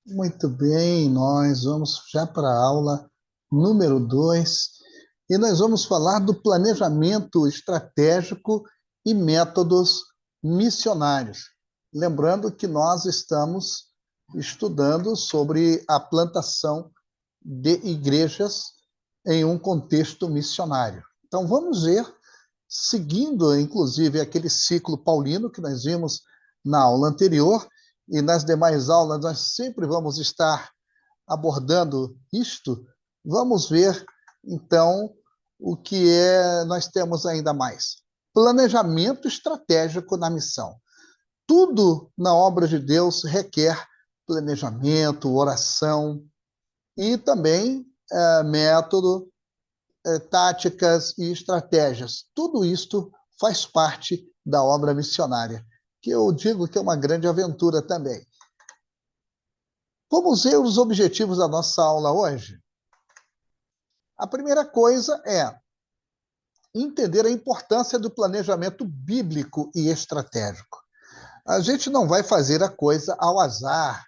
Muito bem, nós vamos já para a aula número 2 e nós vamos falar do planejamento estratégico e métodos missionários. Lembrando que nós estamos estudando sobre a plantação de igrejas em um contexto missionário. Então vamos ver, seguindo inclusive aquele ciclo paulino que nós vimos na aula anterior, e nas demais aulas nós sempre vamos estar abordando isto, vamos ver então o que nós temos ainda mais. Planejamento estratégico na missão. Tudo na obra de Deus requer planejamento, oração e também método, táticas e estratégias. Tudo isto faz parte da obra missionária, que eu digo que é uma grande aventura também. Vamos ver os objetivos da nossa aula hoje? A primeira coisa é entender a importância do planejamento bíblico e estratégico. A gente não vai fazer a coisa ao azar.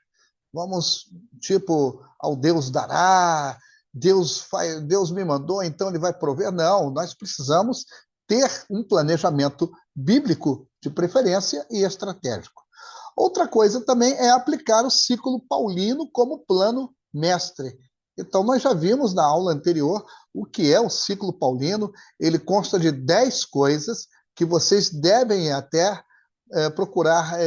Vamos, tipo, ao Deus dará, Deus me mandou, então ele vai prover. Não, nós precisamos ter um planejamento bíblico, de preferência, e estratégico. Outra coisa também é aplicar o ciclo paulino como plano mestre. Então, nós já vimos na aula anterior o que é o ciclo paulino. Ele consta de 10 coisas que vocês devem até procurar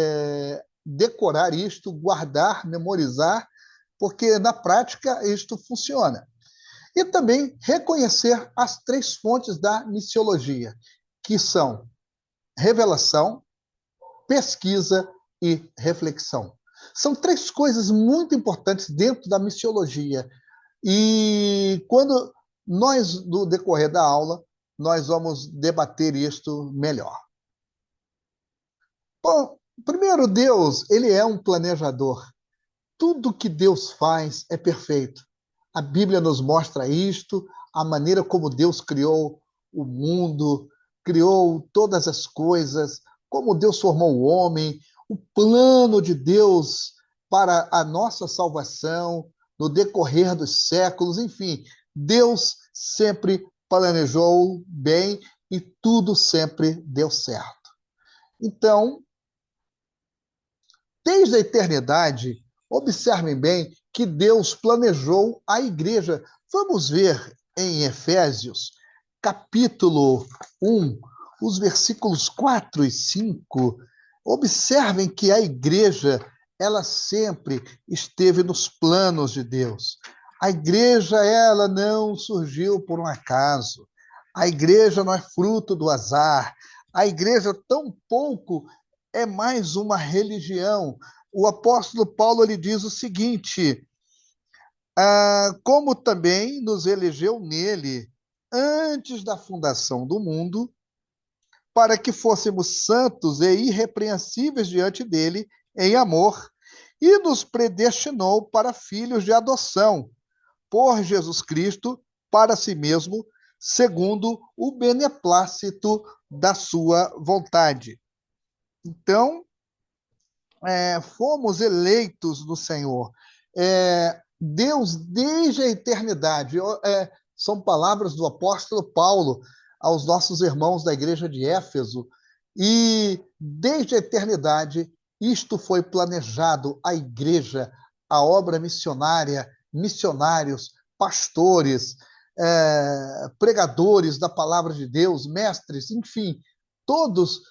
decorar isto, guardar, memorizar, porque na prática isto funciona. E também reconhecer as 3 fontes da missiologia, que são revelação, pesquisa e reflexão. São 3 coisas muito importantes dentro da missiologia. E quando nós, no decorrer da aula, nós vamos debater isto melhor. Bom, primeiro, Deus, ele é um planejador. Tudo que Deus faz é perfeito. A Bíblia nos mostra isto, a maneira como Deus criou o mundo, criou todas as coisas, como Deus formou o homem, o plano de Deus para a nossa salvação no decorrer dos séculos, enfim, Deus sempre planejou bem e tudo sempre deu certo. Então, desde a eternidade, observem bem que Deus planejou a igreja. Vamos ver em Efésios, capítulo 1, os versículos 4 e 5. Observem que a igreja, ela sempre esteve nos planos de Deus. A igreja, ela não surgiu por um acaso. A igreja não é fruto do azar. A igreja tampouco é mais uma religião. O apóstolo Paulo ele diz o seguinte: como também nos elegeu nele antes da fundação do mundo, para que fôssemos santos e irrepreensíveis diante dele em amor, e nos predestinou para filhos de adoção, por Jesus Cristo, para si mesmo, segundo o beneplácito da sua vontade. Então, fomos eleitos do Senhor. Deus, desde a eternidade, são palavras do apóstolo Paulo aos nossos irmãos da igreja de Éfeso, e desde a eternidade isto foi planejado, a igreja, a obra missionária, missionários, pastores, pregadores da palavra de Deus, mestres, enfim, todos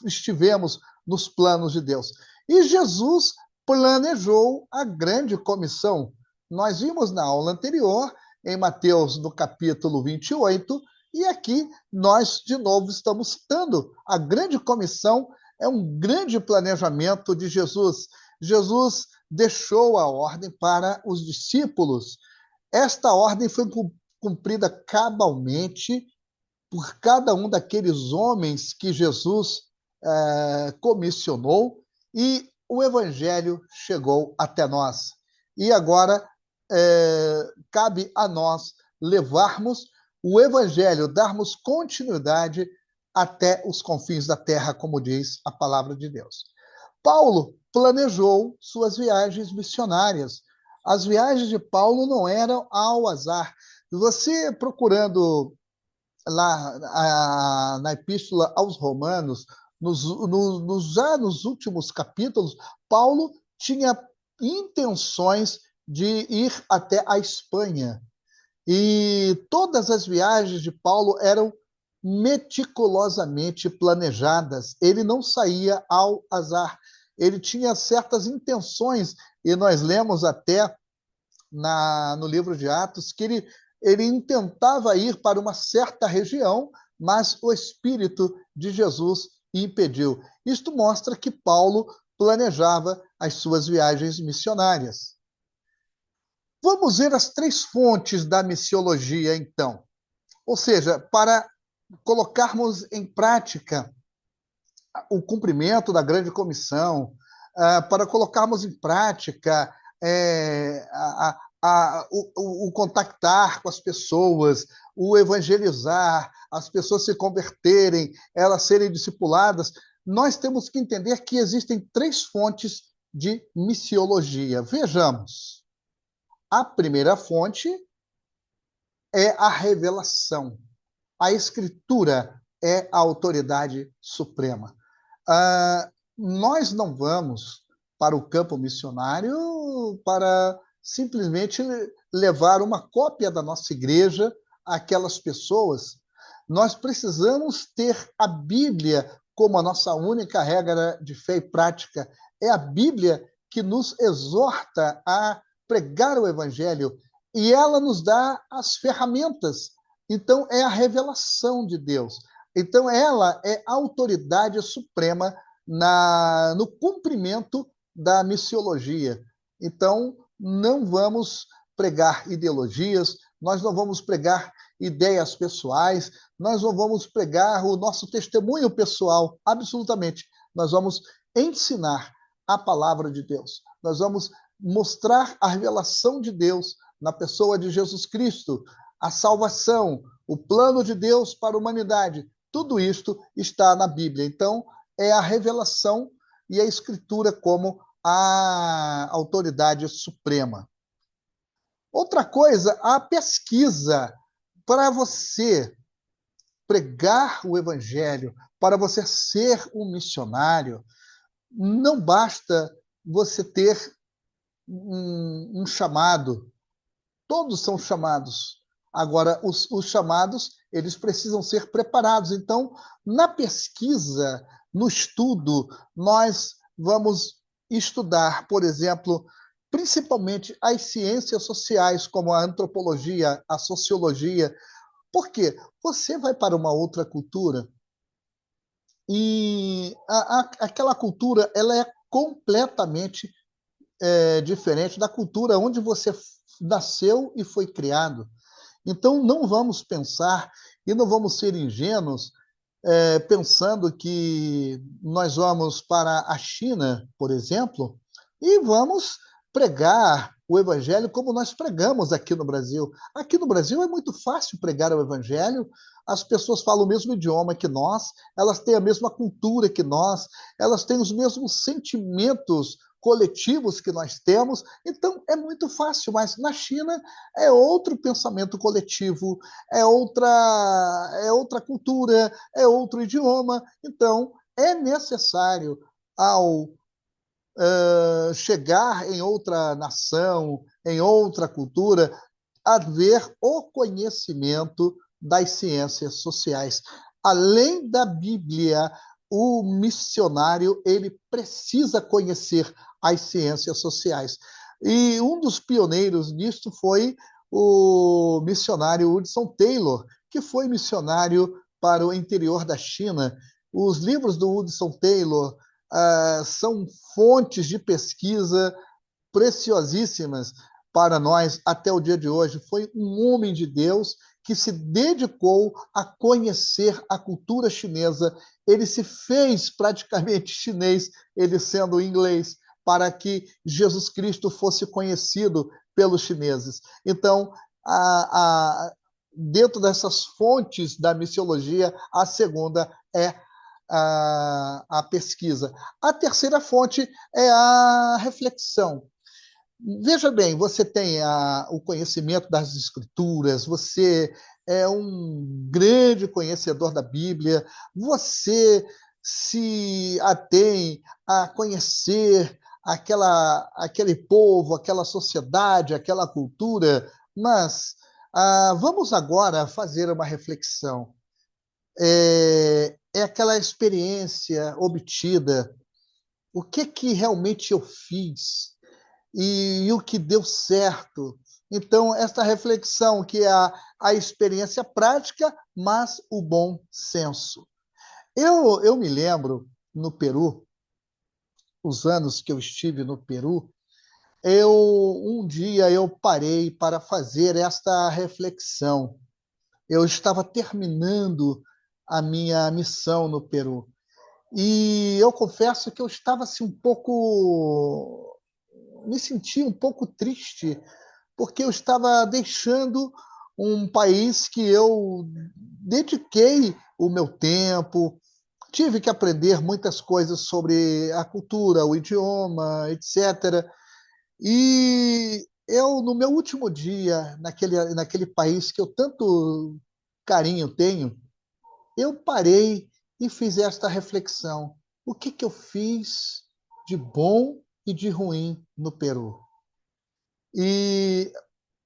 estivemos nos planos de Deus. E Jesus planejou a grande comissão. Nós vimos na aula anterior, em Mateus, no capítulo 28, e aqui nós, de novo, estamos citando a grande comissão, é um grande planejamento de Jesus. Jesus deixou a ordem para os discípulos. Esta ordem foi cumprida cabalmente por cada um daqueles homens que Jesus comissionou, e o evangelho chegou até nós. E agora cabe a nós levarmos o evangelho, darmos continuidade até os confins da terra, como diz a palavra de Deus. Paulo planejou suas viagens missionárias. As viagens de Paulo não eram ao azar. Você procurando lá na Epístola aos Romanos, já nos últimos capítulos, Paulo tinha intenções de ir até a Espanha. E todas as viagens de Paulo eram meticulosamente planejadas. Ele não saía ao azar. Ele tinha certas intenções, e nós lemos até no livro de Atos que ele intentava ir para uma certa região, mas o Espírito de Jesus impediu. Isto mostra que Paulo planejava as suas viagens missionárias. Vamos ver as 3 fontes da missiologia, então. Ou seja, para colocarmos em prática o cumprimento da grande comissão, para colocarmos em prática o contactar com as pessoas, o evangelizar, as pessoas se converterem, elas serem discipuladas, nós temos que entender que existem 3 fontes de missiologia. Vejamos. A primeira fonte é a revelação. A Escritura é a autoridade suprema. Nós não vamos para o campo missionário para simplesmente levar uma cópia da nossa igreja àquelas pessoas. Nós precisamos ter a Bíblia como a nossa única regra de fé e prática. É a Bíblia que nos exorta a pregar o Evangelho e ela nos dá as ferramentas. Então, é a revelação de Deus. Então, ela é a autoridade suprema no cumprimento da missiologia. Então, não vamos pregar ideologias, nós não vamos pregar ideias pessoais, nós não vamos pregar o nosso testemunho pessoal, absolutamente. Nós vamos ensinar a palavra de Deus. Nós vamos mostrar a revelação de Deus na pessoa de Jesus Cristo, a salvação, o plano de Deus para a humanidade. Tudo isto está na Bíblia. Então, é a revelação e a Escritura como a autoridade suprema. Outra coisa, a pesquisa. Para você pregar o Evangelho, para você ser um missionário, não basta você ter um chamado. Todos são chamados. Agora, os chamados, eles precisam ser preparados. Então, na pesquisa, no estudo, nós vamos estudar, por exemplo, principalmente as ciências sociais, como a antropologia, a sociologia. Por quê? Você vai para uma outra cultura e aquela cultura ela é completamente diferente da cultura onde você nasceu e foi criado. Então, não vamos pensar e não vamos ser ingênuos pensando que nós vamos para a China, por exemplo, e vamos pregar o Evangelho como nós pregamos aqui no Brasil. Aqui no Brasil é muito fácil pregar o Evangelho, as pessoas falam o mesmo idioma que nós, elas têm a mesma cultura que nós, elas têm os mesmos sentimentos coletivos que nós temos, então é muito fácil, mas na China é outro pensamento coletivo, é outra cultura, é outro idioma, então é necessário, ao chegar em outra nação, em outra cultura, haver o conhecimento das ciências sociais. Além da Bíblia, o missionário ele precisa conhecer as ciências sociais. E um dos pioneiros nisto foi o missionário Hudson Taylor, que foi missionário para o interior da China. Os livros do Hudson Taylor são fontes de pesquisa preciosíssimas para nós até o dia de hoje. Foi um homem de Deus que se dedicou a conhecer a cultura chinesa. Ele se fez praticamente chinês, ele sendo inglês, para que Jesus Cristo fosse conhecido pelos chineses. Então, dentro dessas fontes da missiologia, a segunda é a pesquisa. A terceira fonte é a reflexão. Veja bem, você tem o conhecimento das Escrituras, você é um grande conhecedor da Bíblia, você se atém a conhecer aquele povo, aquela sociedade, aquela cultura, mas vamos agora fazer uma reflexão. É aquela experiência obtida, o que realmente eu fiz? E o que deu certo. Então, essa reflexão, que é a experiência prática, mas o bom senso. Eu me lembro, no Peru, os anos que eu estive no Peru, um dia eu parei para fazer esta reflexão. Eu estava terminando a minha missão no Peru. E eu confesso que eu estava assim, me senti um pouco triste, porque eu estava deixando um país que eu dediquei o meu tempo, tive que aprender muitas coisas sobre a cultura, o idioma, etc. E eu, no meu último dia, naquele país que eu tanto carinho tenho, eu parei e fiz esta reflexão. O que eu fiz de bom e de ruim no Peru? E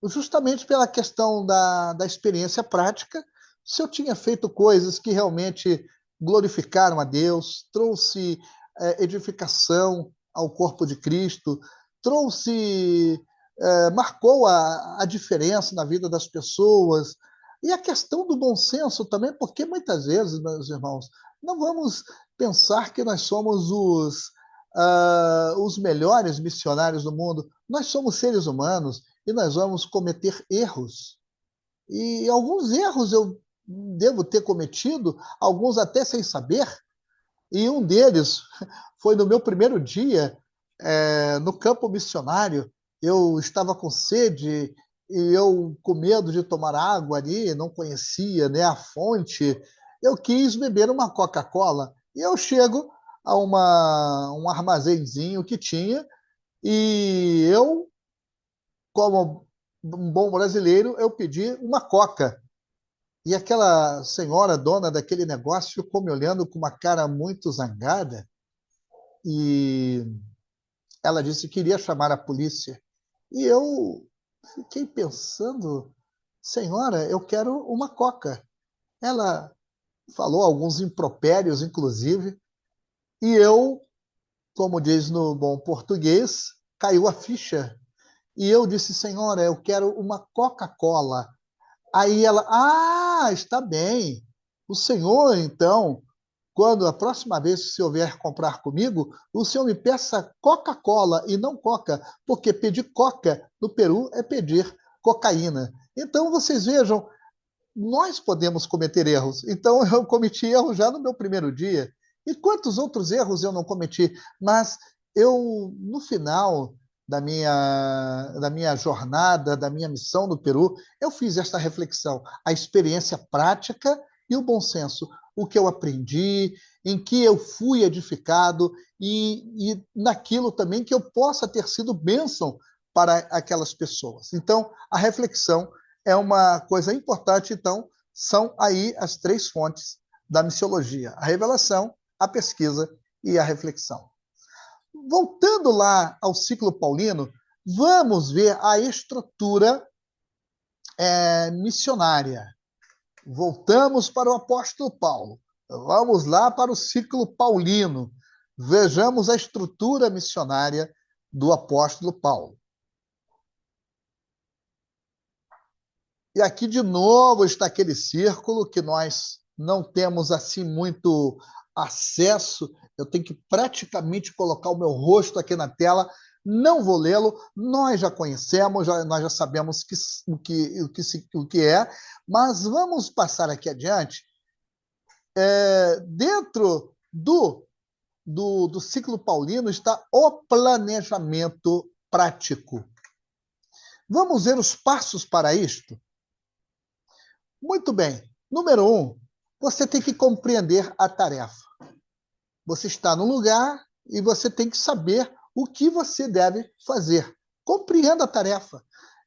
justamente pela questão da experiência prática, se eu tinha feito coisas que realmente glorificaram a Deus, trouxe edificação ao corpo de Cristo, marcou a diferença na vida das pessoas. E a questão do bom senso também, porque muitas vezes, meus irmãos, não vamos pensar que nós somos os melhores missionários do mundo. Nós somos seres humanos e nós vamos cometer erros. E alguns erros eu devo ter cometido, alguns até sem saber, e um deles foi no meu primeiro dia no campo missionário. Eu estava com sede e eu, com medo de tomar água ali, não conhecia, né, a fonte, eu quis beber uma Coca-Cola. E eu chego a um armazenzinho que tinha, e eu, como um bom brasileiro, eu pedi uma Coca. E aquela senhora, dona daquele negócio, ficou me olhando com uma cara muito zangada, e ela disse que iria chamar a polícia. E eu fiquei pensando, senhora, eu quero uma Coca. Ela falou alguns impropérios, inclusive, e eu, como diz no bom português, caiu a ficha. E eu disse, senhora, eu quero uma Coca-Cola. Aí ela, está bem. O senhor, então, quando a próxima vez que o senhor vier comprar comigo, o senhor me peça Coca-Cola e não Coca, porque pedir Coca no Peru é pedir cocaína. Então, vocês vejam, nós podemos cometer erros. Então, eu cometi erro já no meu primeiro dia. E quantos outros erros eu não cometi? Mas eu, no final da minha jornada, da minha missão no Peru, eu fiz esta reflexão, a experiência prática e o bom senso, o que eu aprendi, em que eu fui edificado e naquilo também que eu possa ter sido bênção para aquelas pessoas. Então, a reflexão é uma coisa importante. Então, são aí as três fontes da missiologia: a revelação, a pesquisa e a reflexão. Voltando lá ao ciclo paulino, vamos ver a estrutura missionária. Voltamos para o apóstolo Paulo. Vamos lá para o ciclo paulino. Vejamos a estrutura missionária do apóstolo Paulo. E aqui, de novo, está aquele círculo que nós não temos assim muito acesso. Eu tenho que praticamente colocar o meu rosto aqui na tela. Não vou lê-lo, nós já conhecemos, nós já sabemos o que é, mas vamos passar aqui adiante. Dentro do ciclo paulino está o planejamento prático. Vamos ver os passos para isto? Muito bem. Número 1, você tem que compreender a tarefa. Você está no lugar e você tem que saber o que você deve fazer. Compreenda a tarefa.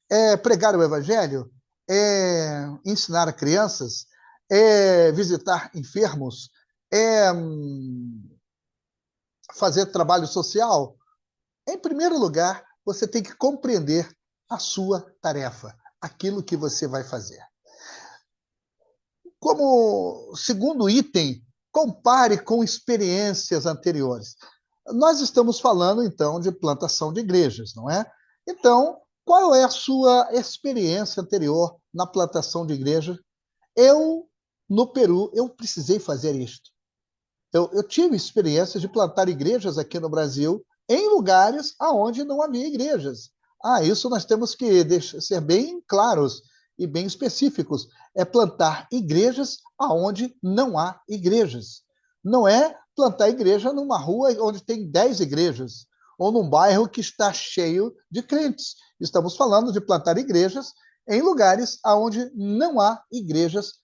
É pregar o evangelho? É ensinar a crianças? É visitar enfermos? É fazer trabalho social? Em primeiro lugar, você tem que compreender a sua tarefa, aquilo que você vai fazer. Como segundo item, compare com experiências anteriores. Nós estamos falando, então, de plantação de igrejas, não é? Então, qual é a sua experiência anterior na plantação de igreja? Eu, no Peru, eu precisei fazer isto. Eu tive experiência de plantar igrejas aqui no Brasil em lugares onde não havia igrejas. Isso nós temos que ser bem claros e bem específicos. É plantar igrejas aonde não há igrejas. Não é plantar igreja numa rua onde tem 10 igrejas ou num bairro que está cheio de crentes. Estamos falando de plantar igrejas em lugares onde não há igrejas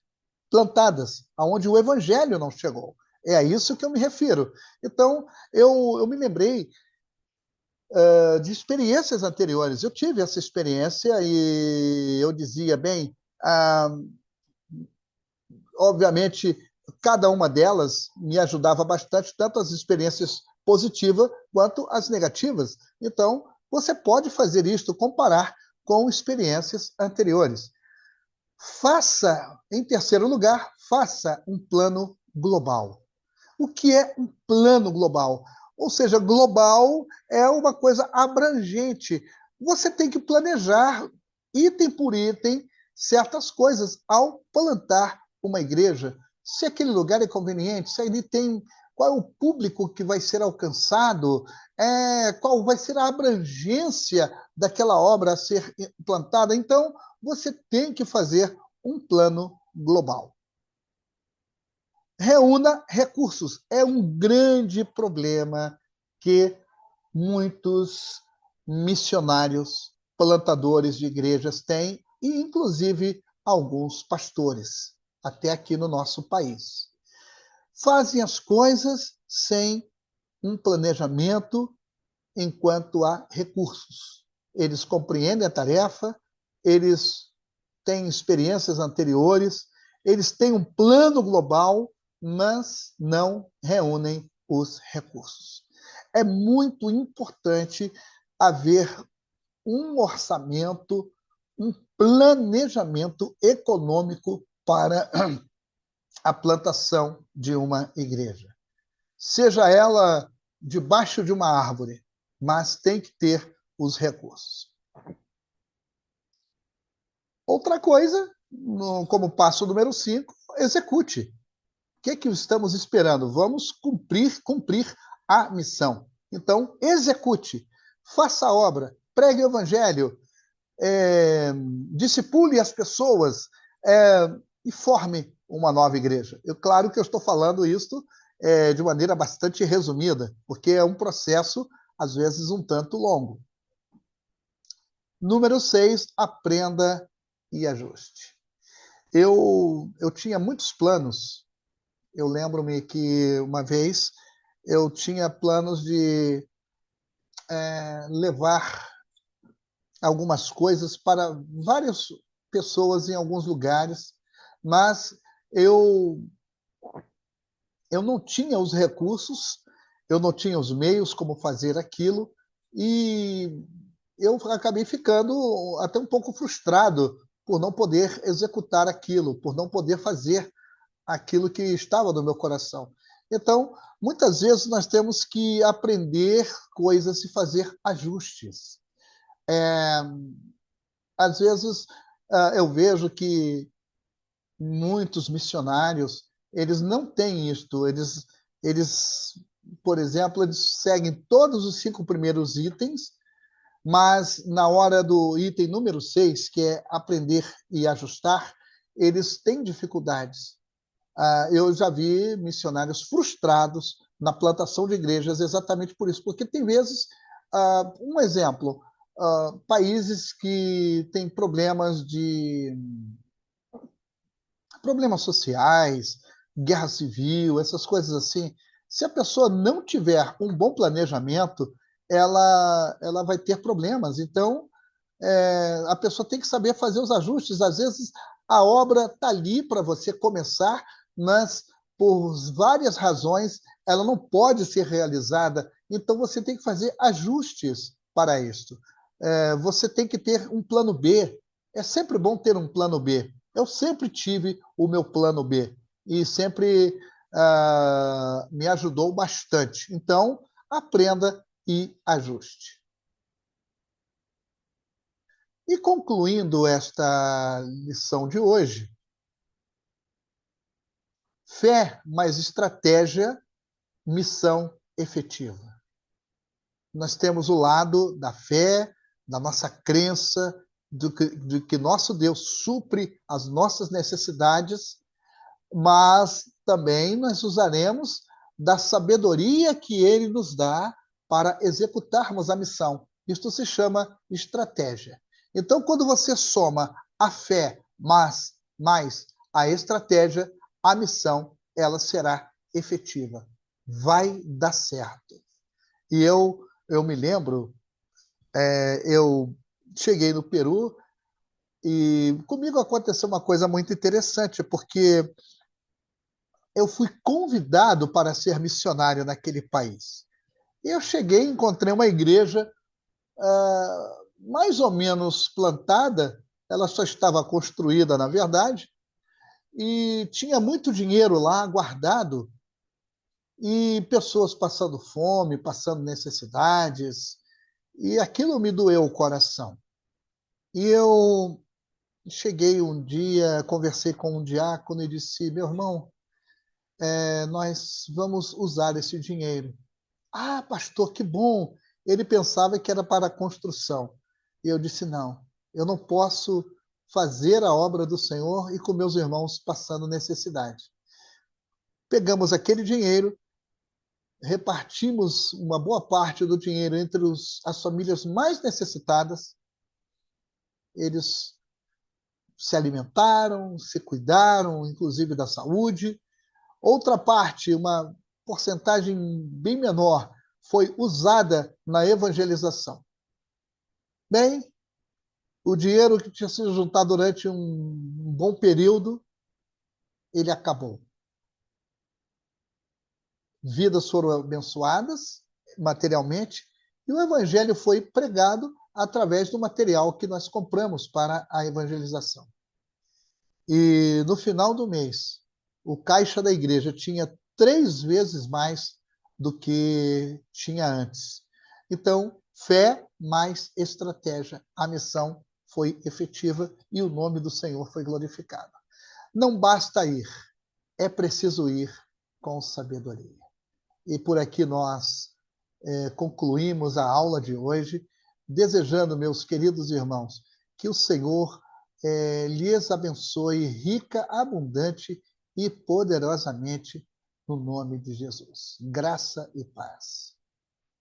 plantadas, aonde o evangelho não chegou. É a isso que eu me refiro. Então, eu me lembrei de experiências anteriores. Eu tive essa experiência e eu dizia, bem, obviamente, cada uma delas me ajudava bastante, tanto as experiências positivas quanto as negativas. Então, você pode fazer isto, comparar com experiências anteriores. Faça, em terceiro lugar, faça um plano global. O que é um plano global? Ou seja, global é uma coisa abrangente. Você tem que planejar, item por item, certas coisas ao plantar uma igreja. Se aquele lugar é conveniente, se ele tem qual é o público que vai ser alcançado, qual vai ser a abrangência daquela obra a ser implantada. Então, você tem que fazer um plano global. Reúna recursos. É um grande problema que muitos missionários, plantadores de igrejas têm, e inclusive alguns pastores, até aqui no nosso país. Fazem as coisas sem um planejamento enquanto há recursos. Eles compreendem a tarefa, eles têm experiências anteriores, eles têm um plano global, mas não reúnem os recursos. É muito importante haver um orçamento, um planejamento econômico para a plantação de uma igreja. Seja ela debaixo de uma árvore, mas tem que ter os recursos. Outra coisa, como passo número 5, execute. O que é que estamos esperando? Vamos cumprir a missão. Então, execute, faça a obra, pregue o evangelho, discipule as pessoas e forme uma nova igreja. Claro que eu estou falando isso de maneira bastante resumida, porque é um processo, às vezes, um tanto longo. Número 6, aprenda e ajuste. Eu tinha muitos planos. Eu lembro-me que uma vez eu tinha planos de levar algumas coisas para várias pessoas em alguns lugares, mas eu não tinha os recursos, eu não tinha os meios como fazer aquilo, e eu acabei ficando até um pouco frustrado por não poder executar aquilo, por não poder fazer aquilo que estava no meu coração. Então, muitas vezes nós temos que aprender coisas e fazer ajustes. Às vezes eu vejo que muitos missionários, eles não têm isto, eles, por exemplo, eles seguem todos os 5 primeiros itens, mas na hora do item número 6, que é aprender e ajustar, eles têm dificuldades. Eu já vi missionários frustrados na plantação de igrejas exatamente por isso, porque tem vezes, um exemplo, países que têm problemas sociais, guerra civil, essas coisas assim. Se a pessoa não tiver um bom planejamento, ela vai ter problemas. Então, a pessoa tem que saber fazer os ajustes. Às vezes, a obra está ali para você começar, mas por várias razões ela não pode ser realizada. Então, você tem que fazer ajustes para isso. Você tem que ter um plano B. É sempre bom ter um plano B. Eu sempre tive o meu plano B e sempre me ajudou bastante. Então, aprenda e ajuste. E concluindo esta lição de hoje, fé mais estratégia, missão efetiva. Nós temos o lado da fé, da nossa crença, de que nosso Deus supre as nossas necessidades, mas também nós usaremos da sabedoria que ele nos dá para executarmos a missão. Isto se chama estratégia. Então, quando você soma a fé mais a estratégia, a missão ela será efetiva. Vai dar certo. E eu me lembro, eu cheguei no Peru e comigo aconteceu uma coisa muito interessante, porque eu fui convidado para ser missionário naquele país. E eu cheguei, encontrei uma igreja mais ou menos plantada, ela só estava construída, na verdade, e tinha muito dinheiro lá guardado, e pessoas passando fome, passando necessidades, e aquilo me doeu o coração. E eu cheguei um dia, conversei com um diácono e disse: meu irmão, nós vamos usar esse dinheiro. Ah, pastor, que bom! Ele pensava que era para a construção. E eu disse: não, eu não posso fazer a obra do Senhor e com meus irmãos passando necessidade. Pegamos aquele dinheiro, repartimos uma boa parte do dinheiro entre as famílias mais necessitadas. Eles se alimentaram, se cuidaram, inclusive da saúde. Outra parte, uma porcentagem bem menor, foi usada na evangelização. Bem, o dinheiro que tinha sido juntado durante um bom período, ele acabou. Vidas foram abençoadas materialmente e o evangelho foi pregado através do material que nós compramos para a evangelização. E no final do mês, o caixa da igreja tinha 3 vezes mais do que tinha antes. Então, fé mais estratégia. A missão foi efetiva e o nome do Senhor foi glorificado. Não basta ir, é preciso ir com sabedoria. E por aqui nós concluímos a aula de hoje, desejando, meus queridos irmãos, que o Senhor lhes abençoe rica, abundante e poderosamente no nome de Jesus. Graça e paz.